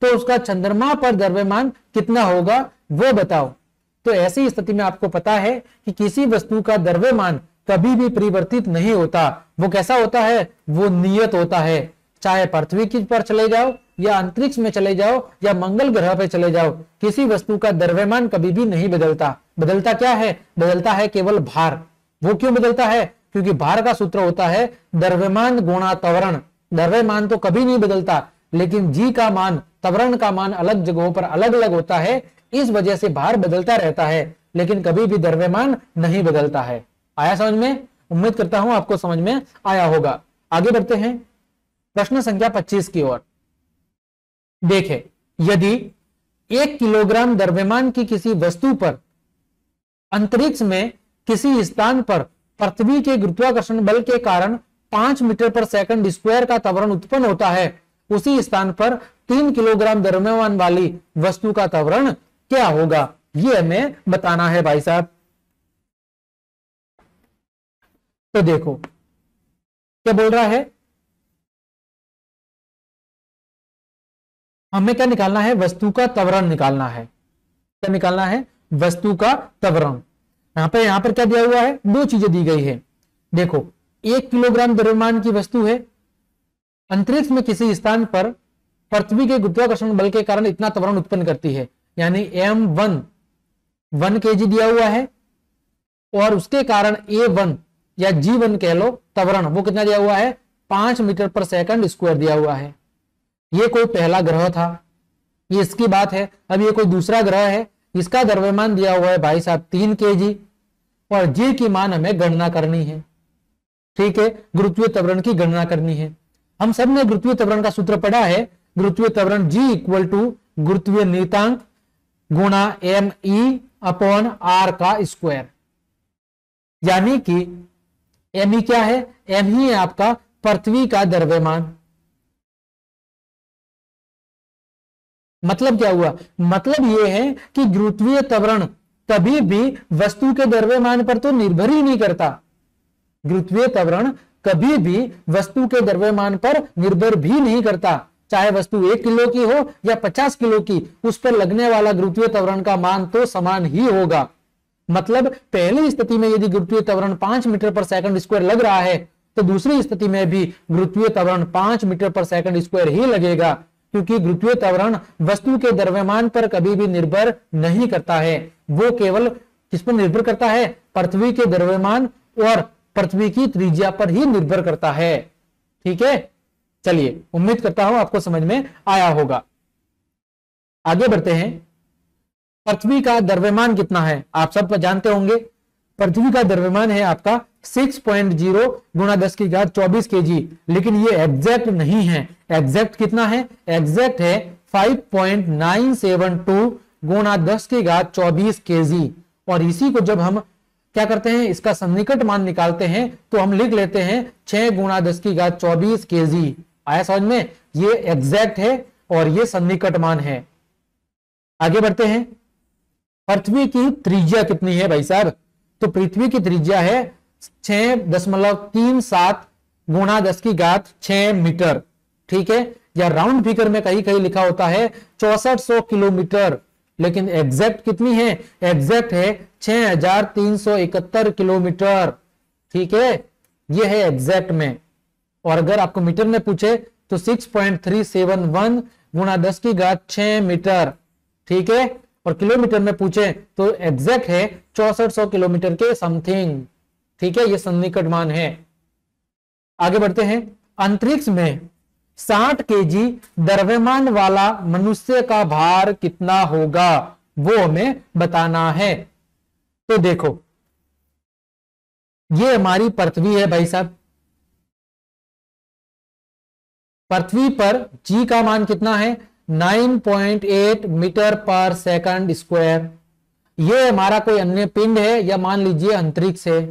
तो उसका चंद्रमा पर द्रव्यमान कितना होगा वो बताओ। तो ऐसी स्थिति में आपको पता है कि किसी वस्तु का द्रव्यमान कभी भी परिवर्तित नहीं होता। वो कैसा होता है, वो नियत होता है। चाहे पृथ्वी की पर चले जाओ या अंतरिक्ष में चले जाओ या मंगल ग्रह पे चले जाओ, किसी वस्तु का द्रव्यमान कभी भी नहीं बदलता। बदलता क्या है, बदलता है केवल भार। वो क्यों बदलता है, क्योंकि भार का सूत्र होता है द्रव्यमान गुणा त्वरण। द्रव्यमान तो कभी नहीं बदलता, लेकिन जी का मान, त्वरण का मान अलग जगहों पर अलग अलग होता है, इस वजह से भार बदलता रहता है, लेकिन कभी भी द्रव्यमान नहीं बदलता है। आया समझ में, उम्मीद करता हूं आपको समझ में आया होगा। आगे बढ़ते हैं प्रश्न संख्या 25 की ओर। देखें, यदि 1 किलोग्राम द्रव्यमान की किसी वस्तु पर अंतरिक्ष में किसी स्थान पर पृथ्वी के गुरुत्वाकर्षण बल के कारण 5 मीटर पर सेकंड स्क्वायर का त्वरण उत्पन्न होता है, उसी स्थान पर 3 किलोग्राम द्रव्यमान वाली वस्तु का त्वरण क्या होगा, यह हमें बताना है भाई साहब। तो देखो क्या बोल रहा है, हमें क्या निकालना है, वस्तु का त्वरण निकालना है। क्या निकालना है, वस्तु का त्वरण। यहां पर क्या दिया हुआ है, दो चीजें दी गई है। देखो 1 किलोग्राम द्रव्यमान की वस्तु है, अंतरिक्ष में किसी स्थान पर पृथ्वी के गुरुत्वाकर्षण बल के कारण इतना त्वरण उत्पन्न करती है, यानी M1 1 kg दिया हुआ है, और उसके कारण A1 या G1 कह लो त्वरण, वो कितना दिया हुआ है 5 मीटर पर सेकंड स्क्वायर दिया हुआ है। ये कोई पहला ग्रह था, ये इसकी बात है। अब ये कोई दूसरा ग्रह है, इसका द्रव्यमान दिया हुआ है भाई साहब 3 kg, और G की मान हमें गणना करनी है। ठीक है, गुरुत्वीय त्वरण की गणना करनी है। हम सब ने गुरुत्वीय त्वरण का सूत्र पढ़ा है, गुरुत्वीय त्वरण G इक्वल टू गुरुत्वीय नियतांक गुणा ME अपॉन R का स्क्वायर। यानी कि ME क्या है, ME है आपका पृथ्वी का द्रव्यमान। मतलब क्या हुआ, मतलब यह है कि गुरुत्वीय त्वरण कभी भी वस्तु के द्रव्यमान पर तो निर्भर ही नहीं करता। गुरुत्वीय त्वरण कभी भी वस्तु के द्रव्यमान पर निर्भर भी नहीं करता, चाहे वस्तु 1 किलो की हो या 50 किलो की, उस पर लगने वाला गुरुत्वीय त्वरण का मान तो समान ही होगा। मतलब पहली स्थिति में यदि गुरुत्वीय त्वरण 5 मीटर पर सेकंड स्क्वायर लग रहा है, तो दूसरी स्थिति में भी गुरुत्वीय त्वरण 5 मीटर पर सेकंड स्क्वायर ही लगेगा, क्योंकि गुरुत्वीय त्वरण वस्तु के द्रव्यमान पर कभी भी निर्भर नहीं करता है। वो केवल किस पर निर्भर करता है, पृथ्वी के द्रव्यमान और पृथ्वी की त्रिज्या पर ही निर्भर करता है। ठीक है, चलिए उम्मीद करता हूं आपको समझ में आया होगा। आगे बढ़ते हैं। पृथ्वी का द्रव्यमान कितना है आप सब जानते होंगे। पृथ्वी का द्रव्यमान है आपका 6.0 गुणा 10 की घात 24 केजी, लेकिन ये एग्जैक्ट नहीं है। एग्जैक्ट कितना है? एग्जैक्ट है 5.972 गुणा 10 की घात 24 केजी। और इसी को जब हम क्या करते हैं, इसका सन्निकट मान निकालते हैं तो हम लिख लेते हैं 6 गुणा 10 की घात 24 केजी। आया समझ में? ये एग्जैक्ट है और ये सन्निकट मान है। आगे बढ़ते हैं। पृथ्वी की त्रिज्या कितनी है भाई साहब? तो पृथ्वी की त्रिज्या है 6.37 गुणा 10 की घात 6 मीटर। ठीक है, या राउंड फिगर में कहीं कहीं लिखा होता है 6400 किलोमीटर, लेकिन एग्जैक्ट कितनी है? एग्जैक्ट है 6371 किलोमीटर। ठीक है, यह है एग्जैक्ट में। और अगर आपको मीटर में पूछे तो 6.371 गुणा 10 की घात 6 मीटर। ठीक है, और किलोमीटर में पूछे तो एग्जैक्ट है 6400 किलोमीटर के समथिंग। ठीक है, ये सन्निकट मान है। आगे बढ़ते हैं। अंतरिक्ष में 60 केजी द्रव्यमान वाला मनुष्य का भार कितना होगा, वो हमें बताना है। तो देखो, ये हमारी पृथ्वी है भाई साहब। पृथ्वी पर जी का मान कितना है? 9.8 मीटर पर सेकंड स्क्वायर। ये हमारा कोई अन्य पिंड है या मान लीजिए अंतरिक्ष है।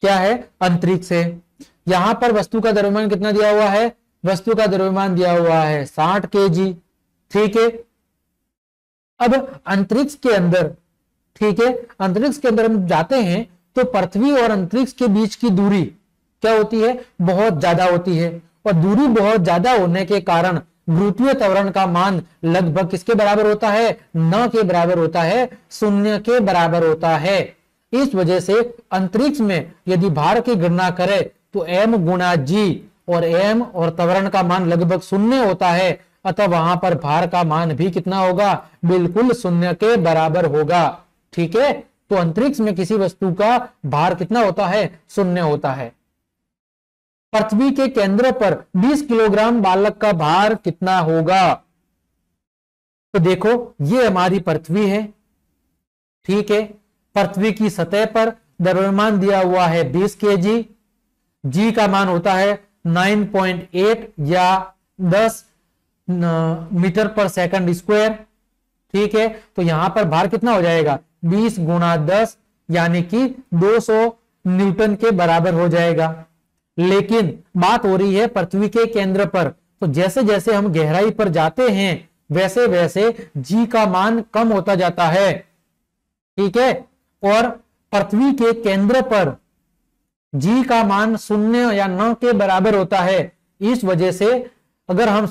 क्या है? अंतरिक्ष है। यहां पर वस्तु का द्रव्यमान कितना दिया हुआ है? वस्तु का द्रव्यमान दिया हुआ है 60 केजी। ठीक है, अब अंतरिक्ष के अंदर, ठीक है, अंतरिक्ष के अंदर हम जाते हैं तो पृथ्वी और अंतरिक्ष के बीच की दूरी क्या होती है? बहुत ज्यादा होती है। और दूरी बहुत ज्यादा होने के कारण गुरुत्वीय त्वरण का मान लगभग किसके बराबर होता है? न के बराबर होता है, शून्य के बराबर होता है। इस वजह से अंतरिक्ष में यदि भार की गणना करें तो m गुणा जी, और m और त्वरण का मान लगभग शून्य होता है, अतः वहां पर भार का मान भी कितना होगा? बिल्कुल शून्य के बराबर होगा। ठीक है, तो अंतरिक्ष में किसी वस्तु का भार कितना होता है? शून्य होता है। पृथ्वी के केंद्र पर 20 किलोग्राम बालक का भार कितना होगा? तो देखो, ये हमारी पृथ्वी है। ठीक है, पृथ्वी की सतह पर द्रव्यमान दिया हुआ है 20 केजी। जी का मान होता है 9.8 या 10 मीटर पर सेकंड स्क्वायर। ठीक है, तो यहां पर भार कितना हो जाएगा? 20 गुणा 10 यानी कि 200 न्यूटन के बराबर हो जाएगा। लेकिन बात हो रही है पृथ्वी के केंद्र पर, तो जैसे जैसे हम गहराई पर जाते हैं वैसे वैसे जी का मान कम होता जाता है। ठीक है, और पृथ्वी के केंद्र पर जी का मान शून्य या न के बराबर होता है। इस वजह से अगर हम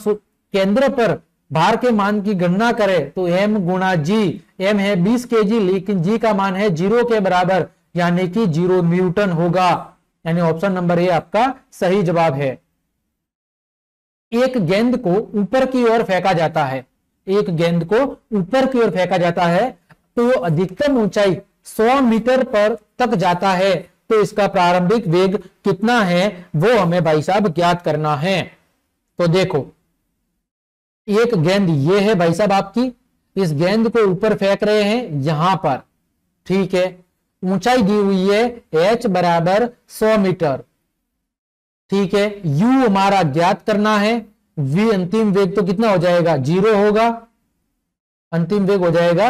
केंद्र पर भार के मान की गणना करें तो m गुणा जी, m है 20 केजी लेकिन जी का मान है 0 के बराबर, यानी कि 0 न्यूटन होगा। यानी ऑप्शन नंबर ए आपका सही जवाब है। एक गेंद को ऊपर की ओर फेंका जाता है, एक गेंद को ऊपर की ओर फेंका जाता है तो अधिकतम ऊंचाई 100 मीटर पर तक जाता है, तो इसका प्रारंभिक वेग कितना है वो हमें भाई साहब ज्ञात करना है। तो देखो, एक गेंद ये है भाई साहब आपकी, इस गेंद को ऊपर फेंक रहे हैं यहां पर। ठीक है, ऊंचाई दी हुई है h बराबर 100 मीटर। ठीक है, u हमारा ज्ञात करना है। v अंतिम वेग तो कितना हो जाएगा? 0 होगा। अंतिम वेग हो जाएगा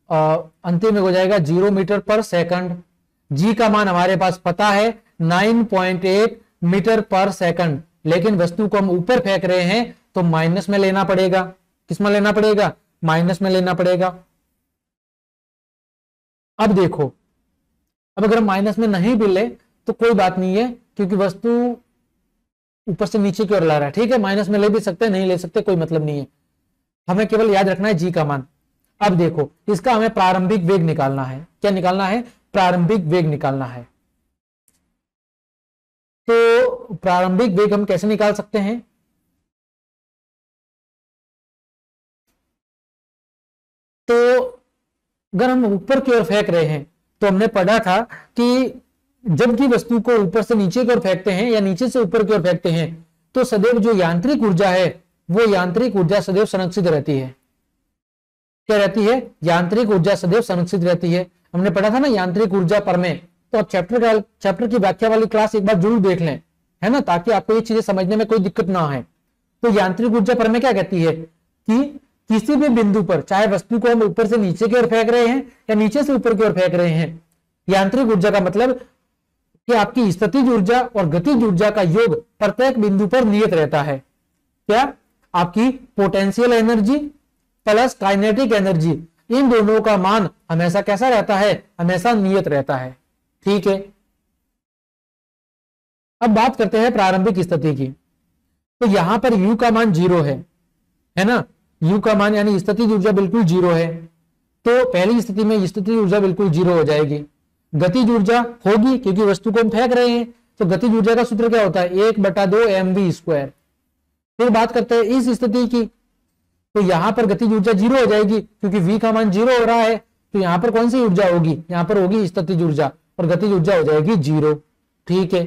अंतिम वेग हो जाएगा 0 मीटर पर सेकंड। g का मान हमारे पास पता है 9.8 मीटर पर सेकंड, लेकिन वस्तु को हम ऊपर फेंक रहे हैं तो माइनस में लेना पड़ेगा। किस में लेना पड़ेगा? माइनस में लेना पड़ेगा। अब देखो, अब अगर हम माइनस में नहीं भी ले तो कोई बात नहीं है, क्योंकि वस्तु ऊपर से नीचे की ओर ला रहा है। ठीक है, माइनस में ले भी सकते हैं, नहीं ले सकते, कोई मतलब नहीं है। हमें केवल याद रखना है जी का मान। अब देखो, इसका हमें प्रारंभिक वेग निकालना है। क्या निकालना है? प्रारंभिक वेग निकालना है। तो प्रारंभिक वेग हम कैसे निकाल सकते हैं? तो अगर हम ऊपर की ओर फेंक रहे हैं तो हमने पढ़ा था कि जबकि वस्तु को ऊपर से नीचे की ओर फेंकते हैं या नीचे से ऊपर की ओर फेंकते हैं तो सदैव जो यांत्रिक ऊर्जा है वो यांत्रिक ऊर्जा सदैव संरक्षित रहती है। क्या रहती है? यांत्रिक ऊर्जा सदैव संरक्षित रहती है। हमने पढ़ा था ना यांत्रिक ऊर्जा प्रमेय। तो आप चैप्टर की व्याख्या वाली क्लास एक बार जरूर देख लें, है ना, ताकि आपको ये चीजें समझने में कोई दिक्कत ना है। तो यांत्रिक ऊर्जा प्रमेय क्या कहती है कि किसी भी बिंदु पर, चाहे वस्तु को हम ऊपर से नीचे की ओर फेंक रहे हैं या नीचे से ऊपर की ओर फेंक रहे हैं, यांत्रिक ऊर्जा का मतलब कि आपकी स्थितिज ऊर्जा और गतिज ऊर्जा का योग प्रत्येक बिंदु पर नियत रहता है। क्या? आपकी potential energy plus kinetic energy, इन दोनों का मान हमेशा कैसा रहता है? हमेशा नियत रहता है। ठीक है, अब बात करते हैं प्रारंभिक स्थिति की। तो यहां पर u का मान 0 है ना, u का मान यानी स्थितिज ऊर्जा बिल्कुल 0 है। तो पहली स्थिति में स्थितिज ऊर्जा बिल्कुल 0 हो जाएगी। गतिज ऊर्जा होगी क्योंकि वस्तु को हम फेंक रहे हैं, तो गतिज ऊर्जा का सूत्र क्या होता है? 1/2 mv²। फिर बात करते हैं इस स्थिति की, तो यहां पर गतिज ऊर्जा 0 हो जाएगी क्योंकि v का मान 0 हो रहा है। तो यहां पर कौन सी ऊर्जा होगी? यहां पर होगी स्थितिज ऊर्जा और गतिज ऊर्जा हो जाएगी 0। ठीक है,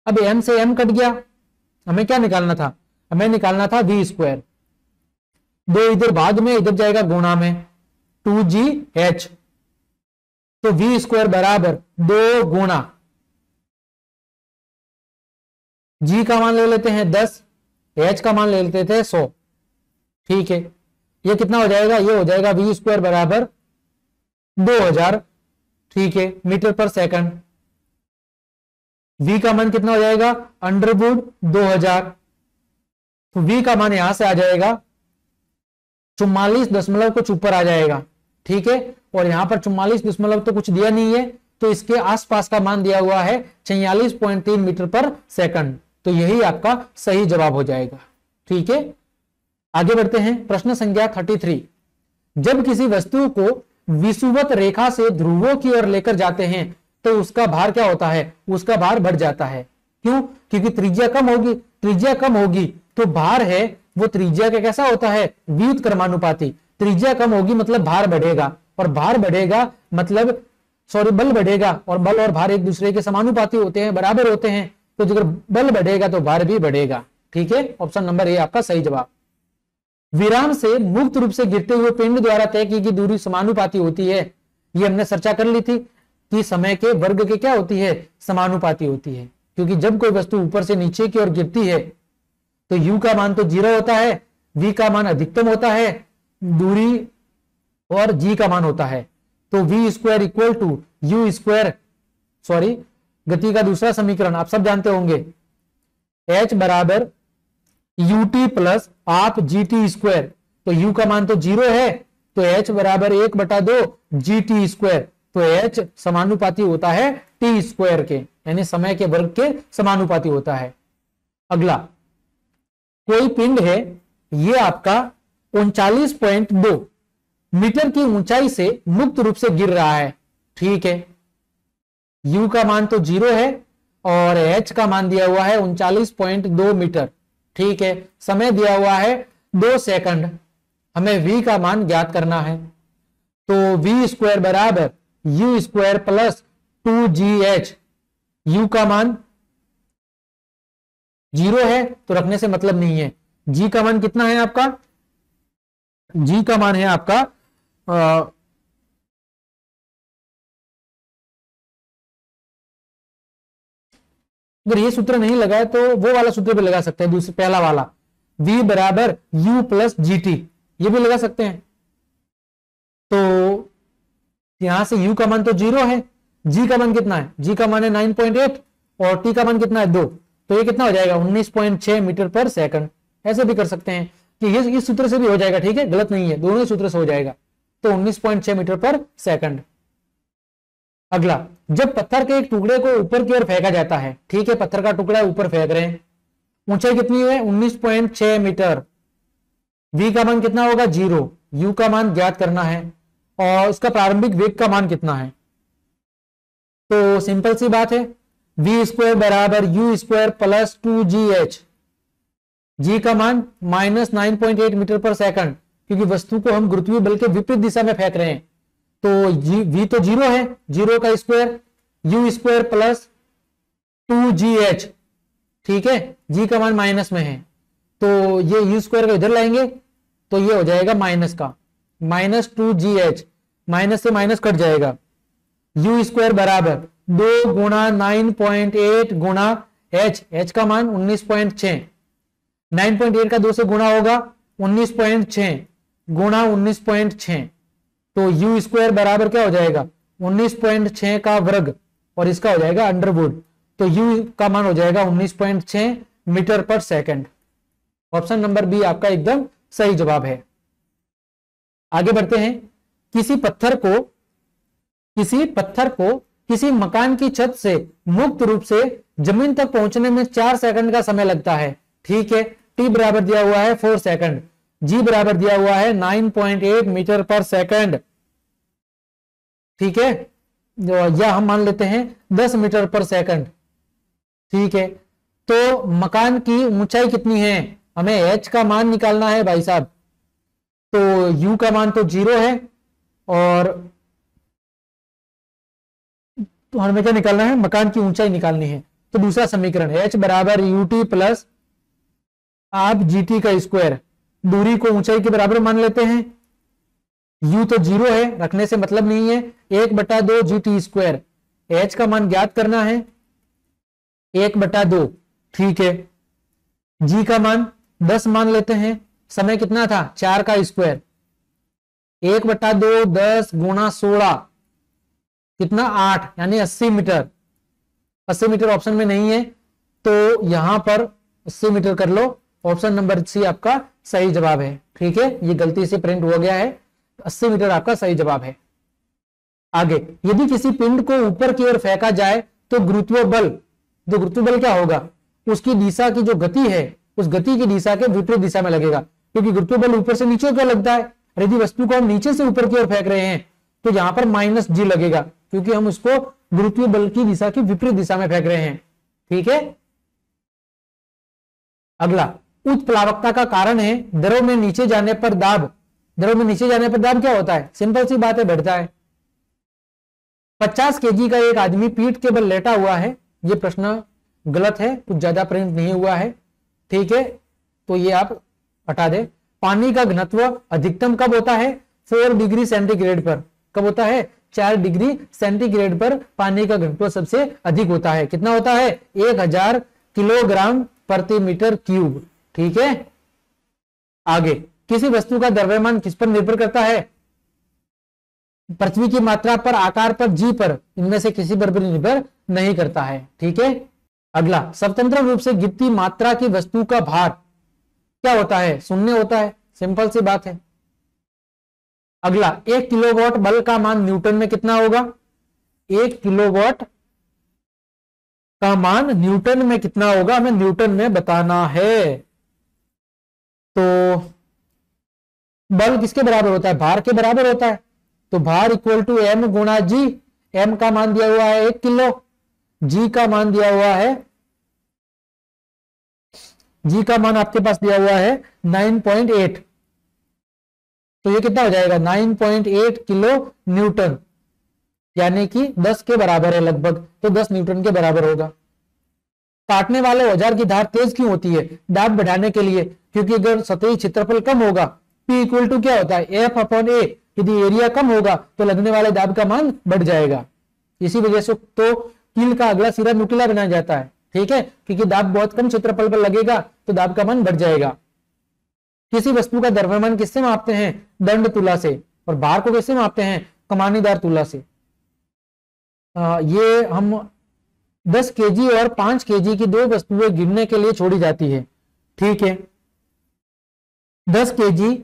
अब m से m कट गया, हमें क्या निकालना था? हमें निकालना था v²। 2 इधर भाग में, इधर जाएगा गुणा में, 2gh। तो v² बराबर 2 गुणा g का मान ले लेते हैं 10, h का मान ले लेते थे 100। ठीक है, ये कितना हो जाएगा? ये हो जाएगा v² बराबर 2000, ठीक है, मीटर पर सेकंड। v का मान कितना हो जाएगा? √2000। तो v का मान यहां से आ जाएगा 44 दशमलव कुछ ऊपर आ जाएगा। ठीक है, और यहां पर 44 दशमलव तो कुछ दिया नहीं है, तो इसके आसपास का मान दिया हुआ है 46.3 मीटर पर सेकंड। तो यही आपका सही जवाब हो जाएगा। ठीक है, आगे बढ़ते हैं। प्रश्न संख्या 33। जब किसी वस्तु को विषुवत रेखा से ध्रुवों की ओर लेकर जाते हैं तो उसका भार क्या होता है? उसका भार बढ़ जाता है। क्यों? क्योंकि त्रिज्या कम होगी। त्रिज्या कम होगी तो भार है वो त्रिज्या का कैसा होता है? व्युत क्रमानुपाती। त्रिज्या कम होगी मतलब भार बढ़ेगा, और भार बढ़ेगा मतलब बल बढ़ेगा, और बल और भार एक दूसरे के समानुपाती होते हैं, बराबर होते हैं। तो अगर बल बढ़ेगा तो भार भी बढ़ेगा। ठीक है, ऑप्शन नंबर ए आपका सही जवाब। विराम से मुक्त रूप से गिरते हुए पिंड द्वारा तय की गई दूरी समानुपाती होती है। ये हमने चर्चा कर ली थी कि समय के वर्ग के क्या होती है? समानुपाती होती है। क्योंकि जब कोई वस्तु ऊपर से नीचे की ओर गिरती है तो u का मान तो 0 होता है, v का मान अधिकतम होता है दूरी, और g का मान होता है। तो v² इक्वल टू u², गति का दूसरा समीकरण आप सब जानते होंगे, h बराबर ut प्लस आप gt²। तो u का मान तो 0 है, तो h बराबर 1/2 gt²। तो h समानुपाती होता है t² के, यानी समय के वर्ग के समानुपाती होता है। अगला, कोई पिंड है, ये आपका 39.2 मीटर की ऊंचाई से मुक्त रूप से गिर रहा है। ठीक है, u का मान तो 0 है और h का मान दिया हुआ है 39.2 मीटर। ठीक है, समय दिया हुआ है 2 सेकंड। हमें v का मान ज्ञात करना है। तो v² बराबर u² प्लस 2gh। u का मान 0 है तो रखने से मतलब नहीं है। g का मान कितना है आपका? g का मान है आपका अगर ये सूत्र नहीं लगाए तो वो वाला सूत्र भी लगा सकते हैं, दूसरा पहला वाला, v बराबर u प्लस gt, ये भी लगा सकते हैं। तो यहां से u का मान तो 0 है, g का मान कितना है? g का मान है 9.8 और t का मान कितना है? 2। तो ये कितना हो जाएगा? 19.6 मीटर पर सेकंड। ऐसे भी कर सकते हैं कि ये इस सूत्र से भी हो जाएगा। ठीक है, गलत नहीं है, दोनों ही सूत्र से हो जाएगा। तो 19.6 मीटर पर सेकंड। अगला, जब पत्थर के एक टुकड़े को ऊपर की ओर फेंका जाता है, ठीक है, पत्थर का टुकड़ा ऊपर फेंक रहे हैं, ऊंचाई कितनी है? 19.6 मीटर। v का मान कितना होगा? 0। u का मान ज्ञात करना है और उसका प्रारंभिक वेग का मान कितना है? तो सिंपल सी बात है, v² बराबर u² प्लस 2gh। g का मान -9.8 मीटर पर सेकंड, क्योंकि वस्तु को हम गुरुत्वीय बल के विपरीत दिशा में फेंक रहे हैं। तो v तो 0 है, 0 का square u square plus 2gh, ठीक है, g का मान माइनस में है तो ये u स्क्वायर को इधर लाएंगे तो ये हो जाएगा माइनस का, माइनस 2gh, माइनस से माइनस कट जाएगा, u स्क्वायर बराबर 2 गुणा 9.8 गुणा h का मान 19.6, 9.8 का 2 से गुणा होगा 19.6 गुणा 19.6, तो u स्क्वायर बराबर क्या हो जाएगा 19.6 का वर्ग और इसका हो जाएगा अंडरवुड, तो u का मान हो जाएगा 19.6 मीटर पर सेकंड। ऑप्शन नंबर बी आपका एकदम सही जवाब है। आगे बढ़ते हैं। किसी पत्थर को किसी मकान की छत से मुक्त रूप से जमीन तक पहुंचने में 4 सेकंड का समय लगता है, ठीक है, t बराबर दिया हुआ है 4 सेकंड, g बराबर दिया हुआ है 9.8 मीटर पर सेकंड, ठीक है, या हम मान लेते हैं 10 मीटर पर सेकंड, ठीक है। तो मकान की ऊंचाई कितनी है, हमें h का मान निकालना है भाई साहब, तो u का मान तो 0 है और तो हमें क्या निकालना है, मकान की ऊंचाई निकालनी है। तो दूसरा समीकरण h बराबर ut प्लस आप gt का स्क्वायर, दूरी को ऊंचाई के बराबर मान लेते हैं, u तो 0 है, रखने से मतलब नहीं है, 1/2 gt स्क्वायर, h का मान ज्ञात करना है 1/2, ठीक है, g का मान 10 मान लेते हैं, समय कितना था 4 का स्क्वायर, 1/2 10 गुणा 16 कितना 8 यानी 80 मीटर, 80 मीटर ऑप्शन में नहीं है तो यहां पर 80 मीटर कर लो, ऑप्शन नंबर सी आपका सही जवाब है, ठीक है, ये गलती से प्रिंट हो गया है, 80 मीटर आपका सही जवाब है। आगे, यदि किसी पिंड को ऊपर की ओर फेंका जाए तो गुरुत्व बल क्या होगा, उसकी दिशा की जो गति है उस गति की दिशा के विपरीत दिशा में लगेगा, क्योंकि गुरुत्व बल ऊपर से नीचे क्यों लगता है, यदि वस्तु को हम नीचे से ऊपर की ओर फेंक रहे हैं तो यहां पर -g लगेगा, क्योंकि हम उसको गुरुत्वीय बल की दिशा की विपरीत दिशा में फेंक रहे हैं, ठीक है। अगला, उच्च प्लावकता का कारण है द्रव में नीचे जाने पर दाब क्या होता है, सिंपल सी बात है, बढ़ता है। 50 kg का एक आदमी पीठ के बल लेटा हुआ है, ये प्रश्न गलत है, कुछ ज्यादा प्रिंट नहीं हुआ है, ठीक है, तो ये आप हटा दें। पानी का घनत्व अधिकतम कब होता है, 4 डिग्री सेंटीग्रेड पर, कब होता है 4 डिग्री सेंटीग्रेड पर पानी का घनत्व सबसे अधिक होता है, कितना होता है 1000 किलोग्राम प्रति मीटर क्यूब, ठीक है। आगे, किसी वस्तु का द्रव्यमान किस पर निर्भर करता है, पृथ्वी की मात्रा पर, आकार पर, जी पर, इनमें से किसी पर भी निर्भर नहीं करता है, ठीक है। अगला, स्वतंत्र रूप से गिरती मात्रा की वस्तु का भार क्या होता है, शून्य होता है, सिंपल सी बात है। अगला, 1 किलोवाट बल का मान न्यूटन में कितना होगा, 1 किलोवाट का मान न्यूटन में कितना होगा, हमें न्यूटन में बताना है। तो बल किसके बराबर होता है, भार के बराबर होता है, तो भार इक्वल टू m गुणा जी, m का मान दिया हुआ है 1 किलो, g का मान दिया हुआ है, g का मान आपके पास दिया हुआ है 9.8, तो ये कितना हो जाएगा 9.8 किलो न्यूटन, यानी कि 10 के बराबर है लगभग, तो 10 न्यूटन के बराबर होगा। काटने वाले औजार की धार तेज क्यों होती है, दाब बढ़ाने के लिए, क्योंकि अगर सतही क्षेत्रफल कम होगा, P इक्वल टू क्या होता है F/A, यदि एरिया कम होगा तो लगने वाले दाब का मान बढ़ जाएगा, इसी वजह से तो कील का अगला सिरा नुकीला बनाया जाता है, ठीक है, क्योंकि दाब बहुत कम क्षेत्रफल पर लगेगा तो दाब का मान बढ़ जाएगा। किसी वस्तु का द्रव्यमान किससे मापते हैं, दंड तुला से, और भार को किससे मापते हैं, कमानीदार तुला से। ये हम 10 केजी और 5 केजी की दो वस्तुएं गिनने के लिए छोड़ी जाती है, ठीक है। 10 केजी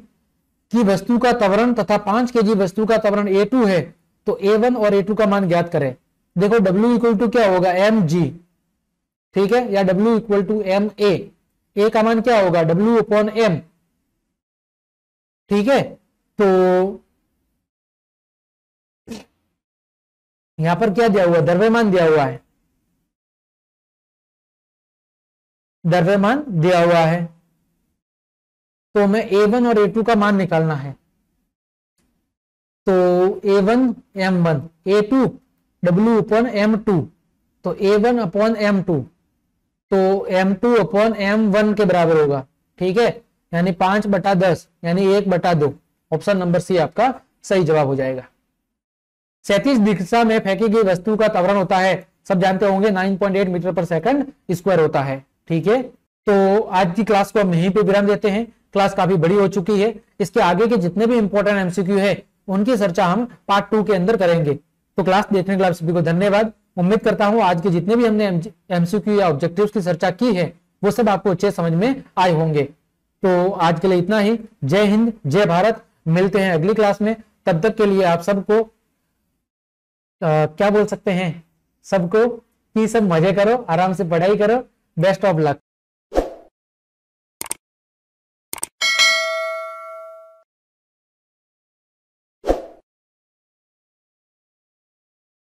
की वस्तु का त्वरण तथा 5 केजी वस्तु का त्वरण A2 है, तो A1 और A2 का मान ज्ञात करें। देखो W इक्वल टू क्या होगा mg, ठीक है, या W equal to ma, A का मान क्या होगा W/m, ठीक है। तो यहां पर क्या दिया हुआ, द्रव्यमान दिया हुआ है, द्रव्यमान दिया हुआ है, तो हमें A1 और A2 का मान निकालना है। तो A1 M1, A2 W upon M2, तो A1 अपॉन M2 तो M2 अपॉन M1 के बराबर होगा। ठीक है, यानी 5/10 यानी 1/2। ऑप्शन नंबर सी आपका सही जवाब हो जाएगा। 37 दिशा में फेंकी गई वस्तु का त्वरण होता है, सब जानते होंगे 9.8 मीटर पर सेकंड स्क्वायर होता है। ठीक है, तो आज की क्लास को हम यहीं पे विराम देते हैं। क्लास काफी बड़ी हो चुकी है, इसके आगे के जितने भी इंपॉर्टेंट एमसीक्यू है उनकी चर्चा हम पार्ट 2 के अंदर करेंगे। तो क्लास देखने के लिए आप सभी को धन्यवाद। उम्मीद करता हूं आज के जितने भी हमने एमसीक्यू या ऑब्जेक्टिव्स की चर्चा की है वो सब आपको अच्छे समझ में आए होंगे। तो आज के लिए इतना ही। जय हिंद, जय भारत। मिलते हैं अगली क्लास में। तब तक के लिए आप सबको क्या बोल सकते हैं, सबको कि सब मजे करो, आराम से पढ़ाई करो। Best of luck.